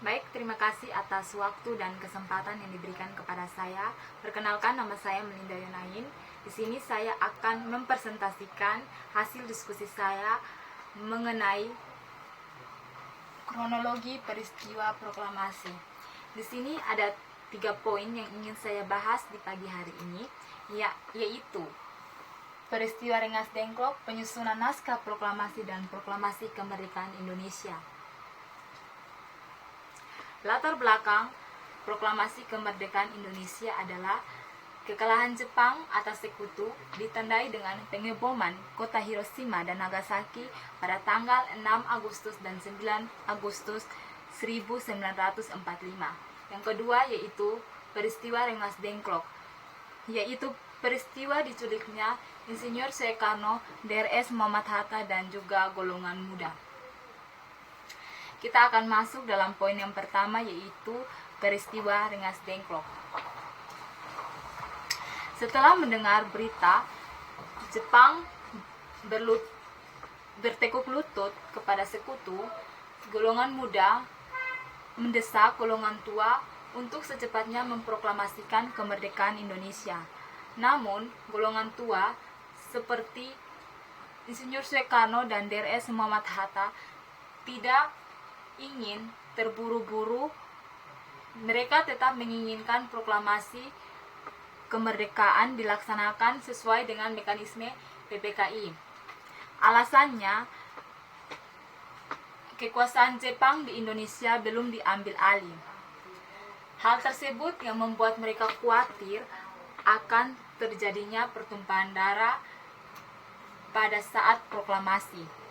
Baik, terima kasih atas waktu dan kesempatan yang diberikan kepada saya. Perkenalkan, nama saya Melinda Yonain. Di sini saya akan mempresentasikan hasil diskusi saya mengenai kronologi peristiwa proklamasi. Di sini ada 3 poin yang ingin saya bahas di pagi hari ini, yaitu peristiwa Rengas Dengklok, penyusunan naskah proklamasi dan proklamasi kemerdekaan Indonesia. Latar belakang proklamasi kemerdekaan Indonesia adalah kekalahan Jepang atas sekutu ditandai dengan pengeboman kota Hiroshima dan Nagasaki pada tanggal 6 Agustus dan 9 Agustus 1945. Yang kedua yaitu peristiwa Rengas Dengklok, yaitu peristiwa diculiknya Insinyur Soekarno, DRS Muhammad Hatta dan juga golongan muda. Kita akan masuk dalam poin yang pertama, yaitu peristiwa Rengas Dengklok. Setelah mendengar berita Jepang bertekuk lutut kepada sekutu, golongan muda mendesak golongan tua untuk secepatnya memproklamasikan kemerdekaan Indonesia. Namun, golongan tua seperti Insinyur Soekarno dan DRS Muhammad Hatta tidak ingin terburu-buru. Mereka tetap menginginkan proklamasi kemerdekaan dilaksanakan sesuai dengan mekanisme PPKI. Alasannya, kekuasaan Jepang di Indonesia belum diambil alih. Hal tersebut yang membuat mereka khawatir akan terjadinya pertumpahan darah pada saat proklamasi.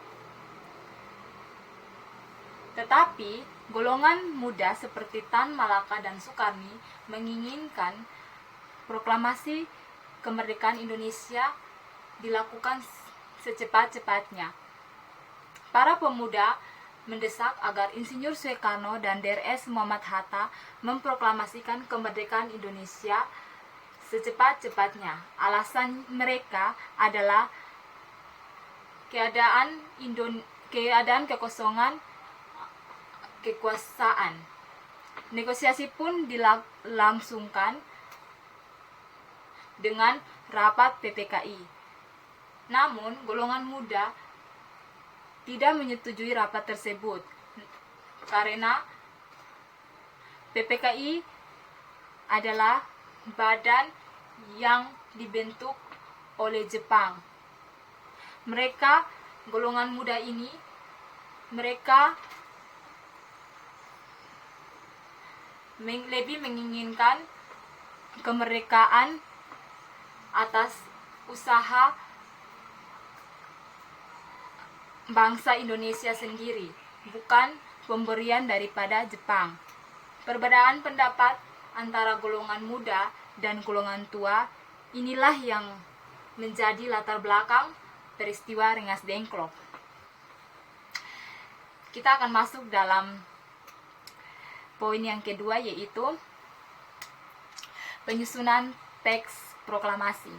Tetapi, golongan muda seperti Tan Malaka dan Sukarni menginginkan proklamasi kemerdekaan Indonesia dilakukan secepat-cepatnya. Para pemuda mendesak agar Insinyur Soekarno dan DRS Muhammad Hatta memproklamasikan kemerdekaan Indonesia secepat-cepatnya. Alasan mereka adalah keadaan kekosongan kekuasaan. Negosiasi pun dilangsungkan dengan rapat PPKI. Namun, golongan muda tidak menyetujui rapat tersebut karena PPKI adalah badan yang dibentuk oleh Jepang. Golongan muda ini, mereka lebih menginginkan kemerdekaan atas usaha bangsa Indonesia sendiri, bukan pemberian daripada Jepang. Perbedaan pendapat antara golongan muda dan golongan tua inilah yang menjadi latar belakang peristiwa Rengas Dengklok. Kita akan masuk dalam poin yang kedua, yaitu penyusunan teks proklamasi.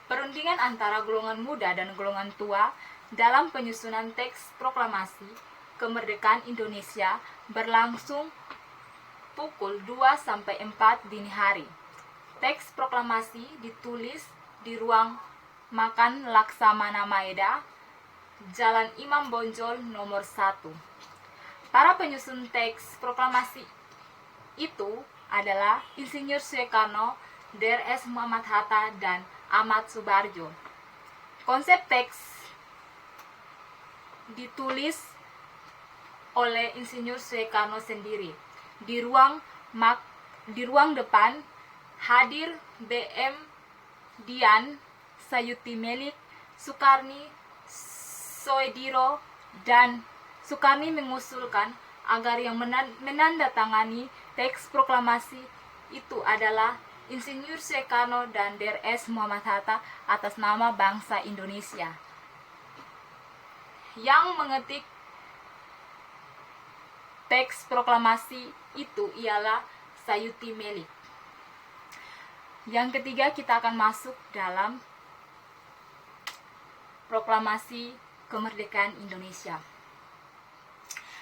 Perundingan antara golongan muda dan golongan tua dalam penyusunan teks proklamasi kemerdekaan Indonesia berlangsung pukul 2-4 dini hari. Teks proklamasi ditulis di ruang makan Laksamana Maeda, Jalan Imam Bonjol nomor 1. Para penyusun teks proklamasi itu adalah Insinyur Soekarno, DRS Muhammad Hatta, dan Ahmad Subarjo. Konsep teks ditulis oleh Insinyur Soekarno sendiri. Di ruang depan hadir BM Dian, Sayuti Melik, Sukarni, Soediro, dan Sukarni mengusulkan agar yang menandatangani teks proklamasi itu adalah Insinyur Soekarno dan DRS Muhammad Hatta atas nama bangsa Indonesia. Yang mengetik teks proklamasi itu ialah Sayuti Melik. Yang ketiga, kita akan masuk dalam proklamasi kemerdekaan Indonesia.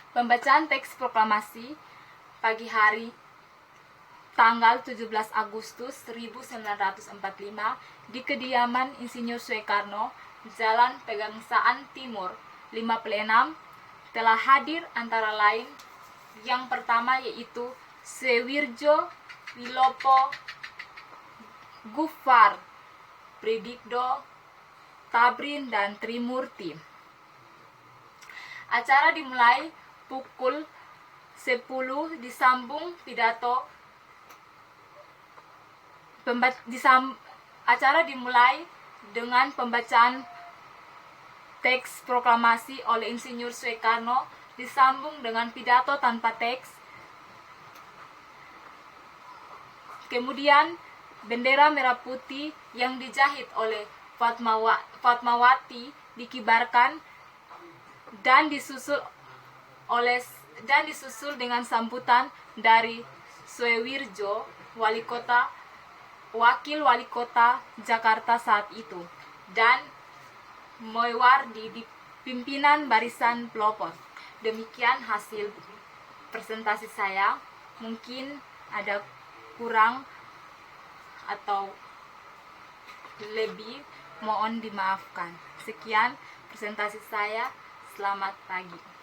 Pembacaan teks proklamasi pagi hari tanggal 17 Agustus 1945 di kediaman Insinyur Soekarno, Jalan Pegangsaan Timur 56, telah hadir antara lain yang pertama yaitu Suewirjo Wilopo Gufar, Predikdo, Tabrin, dan Trimurti. Acara dimulai pukul 10 disambung pidato acara dimulai dengan pembacaan teks proklamasi oleh Insinyur Soekarno disambung dengan pidato tanpa teks. Kemudian bendera merah putih yang dijahit oleh Fatmawati dikibarkan dan disusul dengan sambutan dari Suewirjo, wakil wali kota Jakarta saat itu, dan Moewardi di pimpinan barisan pelopor. Demikian hasil presentasi saya. Mungkin ada kurang atau lebih, mohon dimaafkan. Sekian presentasi saya. Selamat pagi.